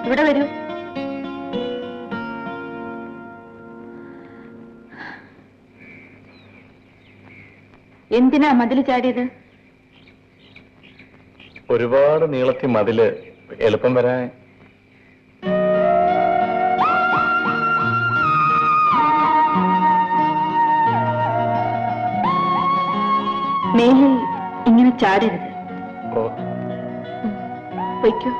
ഇവിടെ വരൂ. എന്തിനാ മതില് ചാടിയത്? ഒരുപാട് നീളത്തി മതില് എളുപ്പം വരാൻ. മേലിൽ ഇങ്ങനെ ചാടരുത്. ഓ, വയ്ക്കൂ.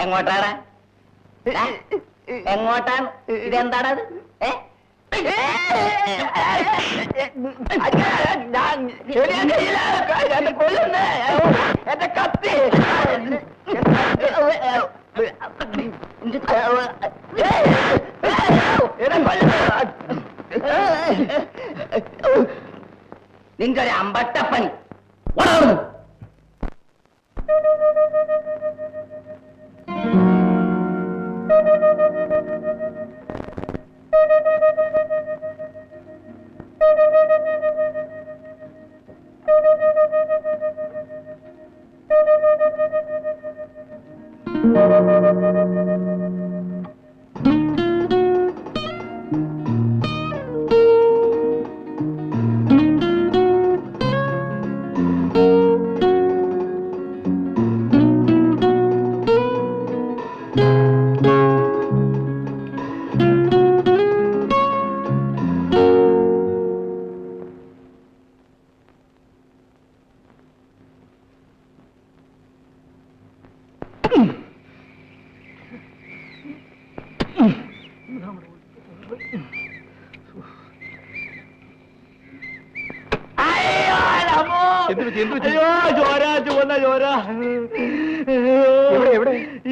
എങ്ങോട്ടാണ്? എങ്ങോട്ടാണ്? ഇതെന്താണത്? എന്റെ കത്തി നിന്റെ ഒരു അമ്പട്ടപ്പണി.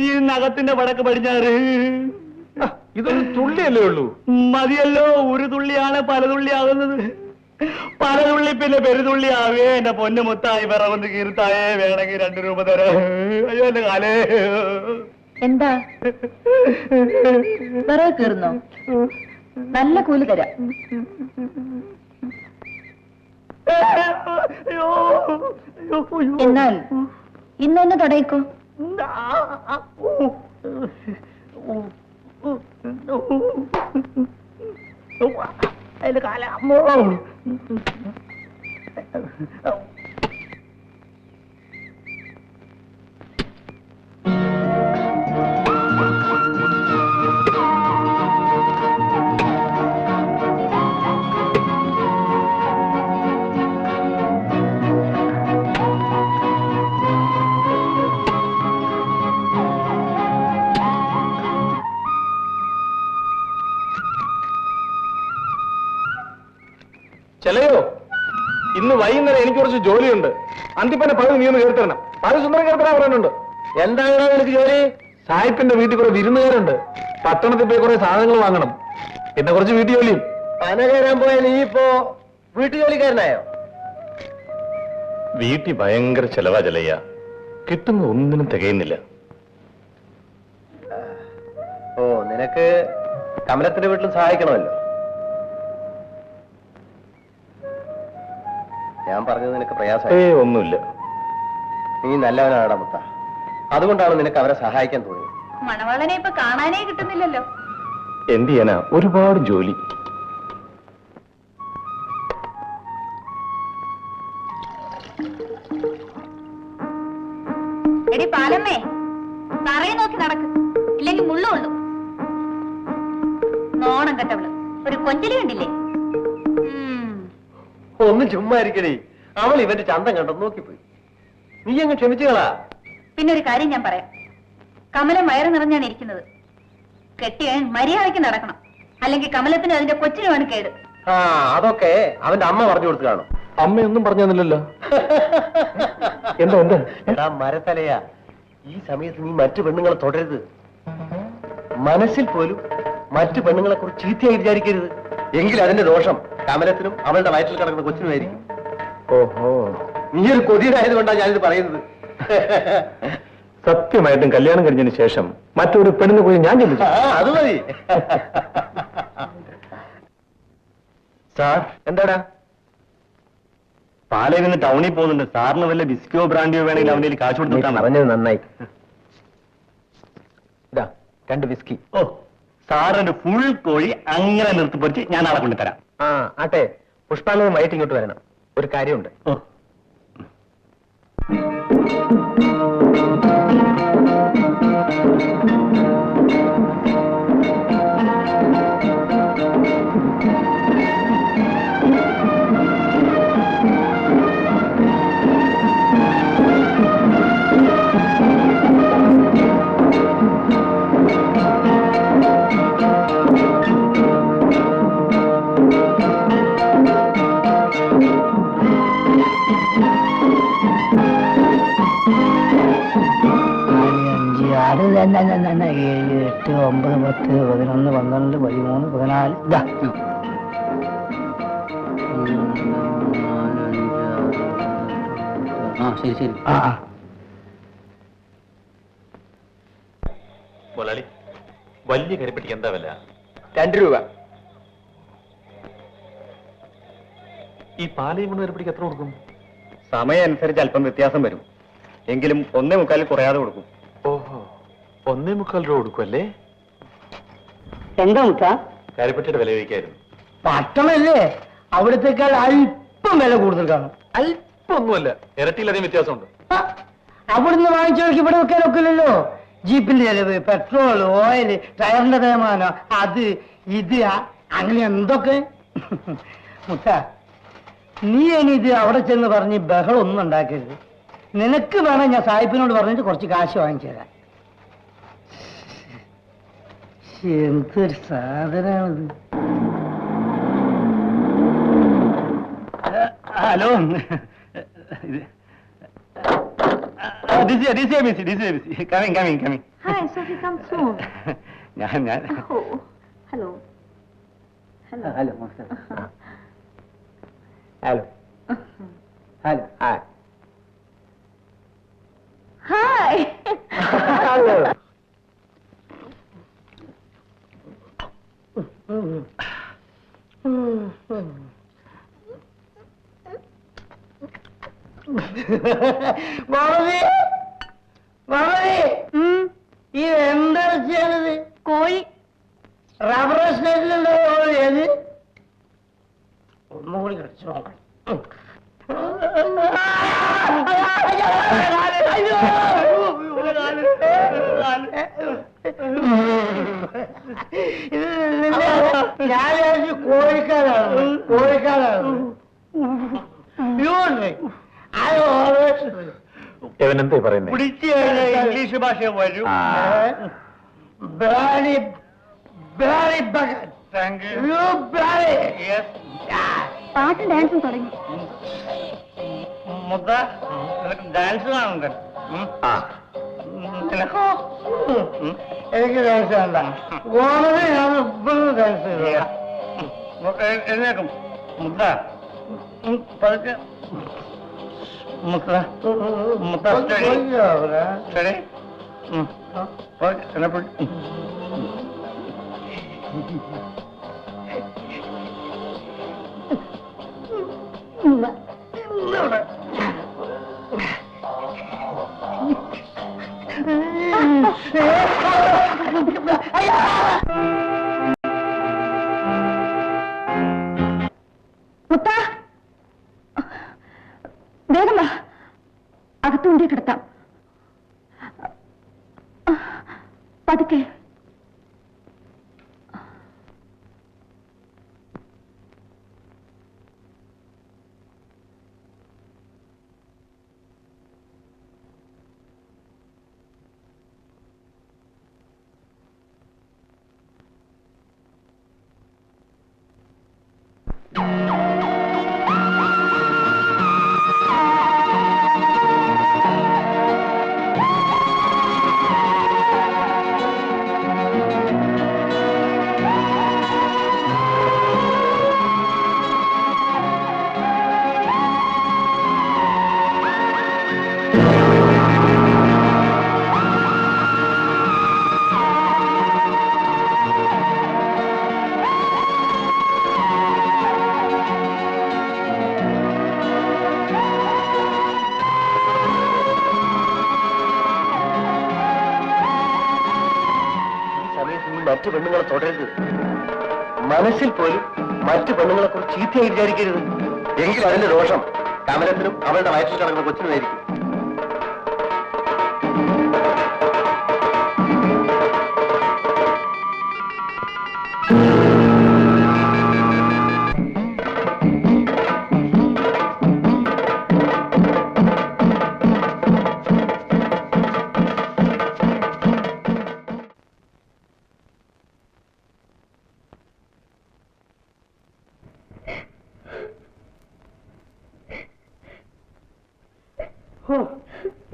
ഈ നഖത്തിന്റെ വടക്ക് പടിഞ്ഞാറ്. ഇതൊരു തുള്ളിയല്ലേ ഉള്ളൂ? മതിയല്ലോ. ഒരു തുള്ളിയാണ് പല തുള്ളിയാകുന്നത്. പല തുള്ളി പിന്നെ പെരുതുള്ളി ആവേ. എന്റെ പൊന്നു മുത്തായി വിറവൊന്ന് കീർത്തായേ. വേണമെങ്കിൽ 2 രൂപ തരാം. അയ്യോ എന്റെ കാലേ. എന്താ വിറക് കീറുന്നോ? നല്ല കൂലി തരാം. എന്നാൽ ഇന്ന് തന്നെ തുടങ്ങിക്കോ. അതിന്റെ കാലമോ ചെലയോ, ഇന്ന് വൈകുന്നേരം എനിക്ക് കുറച്ച് ജോലിയുണ്ട്. അന്തിപ്പന്നെ പകുതി നീ ഒന്ന് കേൾത്തരണം. പകുതി സുന്ദരം കേൾത്തരാ പറയാനുണ്ട്. എന്താണ് എനിക്ക് ജോലി? സായിപ്പിന്റെ വീട്ടിൽ കുറെ വിരുന്നുകാരുണ്ട്. പട്ടണത്തിൽ പോയി കുറെ സാധനങ്ങൾ വാങ്ങണം. പിന്നെ കുറച്ച് വീട്ടു ജോലിയും. പന കയറാൻ പോയ നീ ഇപ്പോ വീട്ടുജോലിക്കാരനായോ? വീട്ടിൽ ഭയങ്കര ചെലവാ ചെലയ്യ. കിട്ടുന്ന ഒന്നിനും തികയുന്നില്ല. ഓ, നിനക്ക് കമലത്തിന്റെ വീട്ടിൽ സഹായിക്കണമല്ലോ. ഞാൻ പറഞ്ഞത് നിനക്ക് പ്രയാസമായി? ഒന്നുമില്ല. നീ നല്ലവനാടാ മുത്ത. അതുകൊണ്ടാണ് നിനക്ക് അവരെ സഹായിക്കാൻ തോന്നിയത്. മണവാളനെ ഇപ്പൊ കാണാനേ കിട്ടുന്നില്ലല്ലോ. എന്ത് ചെയ്യാനാ, ഒരുപാട് ജോലി. എടി പാലമ്മേ, തറയെ നോക്കി നടക്ക്, ഇല്ലെങ്കിൽ മുള്ളുള്ളൂ. നോണം കെട്ടവള് ഒരു കൊഞ്ചലി കണ്ടില്ലേ? ഒന്ന് ചുമ്മാ ഇരിക്കണേ. അവൾ ഇവന്റെ ചന്തം കണ്ടെന്ന് നോക്കിപ്പോയി. നീ അങ്ങ് ക്ഷമിച്ചുകളാ. പിന്നെ ഒരു കാര്യം ഞാൻ പറയാം. കമലം വയറ് നിറഞ്ഞാണ് ഇരിക്കുന്നത്. കെട്ടിയൻ മര്യാദയ്ക്ക് നടക്കണം, അല്ലെങ്കിൽ കമലത്തിന് അതിന്റെ കൊച്ചിനുമാണ് കേട്. ആ, അതൊക്കെ അവന്റെ അമ്മ പറഞ്ഞു കൊടുത്തു കാണും. അമ്മയൊന്നും പറഞ്ഞു തന്നില്ലല്ലോ. എന്താ എന്താ? എടാ മരത്തലയാ, ഈ സമയത്ത് നീ മറ്റു പെണ്ണുങ്ങളെ തുടരുത്. മനസ്സിൽ പോലും മറ്റു പെണ്ണുങ്ങളെ കുറിച്ച് ചീത്തയായി വിചാരിക്കരുത്. എങ്കിൽ അതിന്റെ ദോഷം കമലത്തിനും അവളുടെ വയറ്റിൽ കിടക്കുന്ന കൊച്ചിനുമായിരിക്കും. ഓഹോ, നീ ഒരു കൊതിയനായതുകൊണ്ടാണ് ഞാനിത് പറയുന്നത്. സത്യമായിട്ടും കല്യാണം കഴിഞ്ഞതിന് ശേഷം മറ്റൊരു പെണ്ണിനെ പോയി ഞാൻ ചിന്തിച്ചു. അത് മതി. സാർ എന്താടാ? പാലയിൽ നിന്ന് ടൗണിൽ പോകുന്നുണ്ട്. സാറിന് വല്ല ബിസ്കോ ബ്രാൻഡിയോ വേണമെങ്കിൽ അവന്റെ കാശ് കൊടുത്തിട്ടാണ്. പറഞ്ഞത് നന്നായി. ഇതാ 2 വിസ്കി. ഓ, സാറിന്റെ ഫുൾ കോഴി അങ്ങനെ നിർത്തിപ്പൊരിച്ച് ഞാൻ നാളെ കൊണ്ടുതരാം. ആ ആട്ടെ, പുഷ്പാലവും വൈകിട്ട് ഇങ്ങോട്ട് വരണം. ഒരു കാര്യമുണ്ട്. ഓ, ആറ് 7 8 9 10 11 12 13 14 ഇതാ. ശരി ശരി. മുതലാളി, വലിയ കരിപ്പെട്ടിക്ക് എന്താ വില? 2 രൂപ. ഈ പാലയും കൊണ്ട് കരിപ്പെട്ടിക്ക് എത്ര കൊടുക്കും? സമയം അനുസരിച്ച് അല്പം വ്യത്യാസം വരും. എങ്കിലും 1.25 കുറയാതെ കൊടുക്കും. ഓഹോ, 1.25 രൂപ കൊടുക്കും അല്ലേ? എന്താ മുട്ട? കരിപ്പെട്ടിയുടെ വില ചോദിക്കായിരുന്നു. പട്ടണല്ലേ, അവിടത്തേക്കാൾ അല്പം വില കൂടുതൽ കാണും. അല്പൊന്നുമല്ല, ഇരട്ടിയിലധികം വ്യത്യാസമുണ്ട്. അവിടുന്ന് വാങ്ങിച്ചവർക്ക് ഇവിടെ വെക്കാനൊക്കെ ഇല്ലല്ലോ. ജീപ്പിന്റെ ചെലവ്, പെട്രോൾ, ഓയിൽ, ടയറിന്റെ തേമാനം, അത് ഇത് അങ്ങനെ എന്തൊക്കെ. മുത്ത, നീ ഇനി ഇത് അവിടെ ചെന്ന് പറഞ്ഞ് ബഹളം ഒന്നും ഉണ്ടാക്കരുത്. നിനക്ക് വേണം ഞാൻ സാഹിബിനോട് പറഞ്ഞിട്ട് കുറച്ച് കാശ് വാങ്ങിച്ചു തരാം. എന്തൊരു സാധനമാണിത്. Hello, coming. Hi, Sophie, come soon. ഞാൻ Oh, hello. Hello. Hello hello hello hi Hi. Hello. Mamathi, Mamathi, ഈ എന്താ ചെയ്യണത്? കോഴി. റബ്ബർ സ്റ്റേറ്റിലുണ്ടോ ഏത്? ഒന്നുകൂടി കഴിച്ചു നോക്കാം. ഞാൻ വിചാരിച്ചു കോഴിക്കാരാണ്. ഇവനെന്തേ പറയുന്നേ? പിടിച്ച് ഇംഗ്ലീഷ് ഭാഷ വരും. പാട്ടും ഡാൻസും തുടങ്ങി. മുത്ത, നിനക്ക് ഡാൻസ് കാണണ്ടേ? ആ, നിനക്കോ? എനിക്ക് ഡാൻസ് വേണ്ട. ഓണത്തിന് ഞാൻ ഇപ്പോഴും ഡാൻസ് ചെയ്യാം. എഴുന്നേക്കും. മുത്ത, പതുക്കെ. മുത്ത, മുത്ത, സ്റ്റഡി. സ്റ്റഡി. എന്നെ പിടി. മുത്ത, വേഗം വാ, അകത്തുകൊണ്ടേ കിടത്താം. പതുക്കെ. മറ്റു പെണ്ണുങ്ങളെ തുടരുത്. മനസ്സിൽ പോലും മറ്റു പെണ്ണുങ്ങളെ കുറിച്ച് ചീത്തയായി വിചാരിക്കരുത്. എങ്കിൽ അതിന്റെ ദോഷം കമലത്തിനും അവളുടെ വയറ്റിൽ കിടക്കുന്ന കൊച്ചിനുമായിരിക്കും.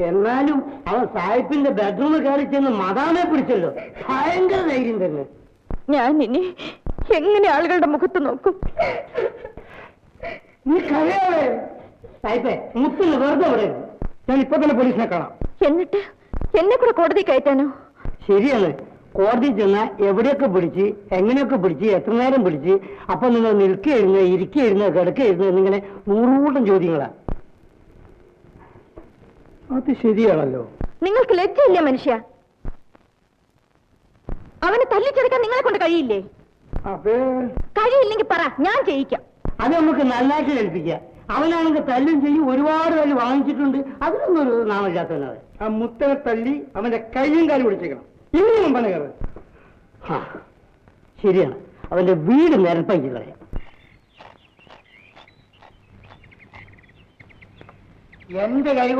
എന്നാലും അവൻ സാഹിബിന്റെ ബെഡ്റൂമിൽ കയറി ചെന്ന് മദാമെ പിടിച്ചല്ലോ. ഭയങ്കര ധൈര്യം തന്നെ. ഞാൻ ഇനി എങ്ങനെ ആളുകളുടെ മുഖത്ത് നോക്കും? നീ കരയാവേ സാഹിബേ, മുത്തിന് വെറുതെ പറയരുത്. ഞാൻ ഇപ്പൊ തന്നെ പോലീസിനെ കാണാം. എന്നിട്ട് എന്നെ കൂടെ കോടതി കയറ്റാനോ? ശരിയാണ്, കോടതി ചെന്ന എവിടെയൊക്കെ പിടിച്ച്, എങ്ങനെയൊക്കെ പിടിച്ച്, എത്ര നേരം പിടിച്ച്, അപ്പൊ നിങ്ങൾ നിൽക്കുകയായിരുന്നു, ഇരിക്കുകയായിരുന്നു, കിടക്കുകയായിരുന്നു എന്നിങ്ങനെ 100 കൂട്ടം ചോദ്യങ്ങളാ. അത് ശരിയാണല്ലോ. നിങ്ങൾക്ക് ലജ്ജയില്ലേ മനുഷ്യ? അവനെ തല്ലിച്ചെടുക്കാൻ നിങ്ങളെ കൊണ്ട് കഴിയില്ലേ? കഴിയില്ലെങ്കിൽ പറ, ഞാൻ ചെയ്യിക്കാം. അത് നമുക്ക് നന്നായിട്ട് കേൾപ്പിക്കാം. അവനാണെങ്കിൽ തല്ലും ചെയ്യും, ഒരുപാട് തല്ല് വാങ്ങിച്ചിട്ടുണ്ട്. അതിനൊന്നും ഒരു നാമില്ലാത്തവനാണ്. ആ മുത്തനെ തല്ലി അവന്റെ കയ്യും കാലും പിടിച്ചേക്കണം. ഇനിയും പണ കയറ്. ശരിയാണ്, അവന്റെ വീട് നിരപ്പാക്കി കളയാം. എന്റെ കൈ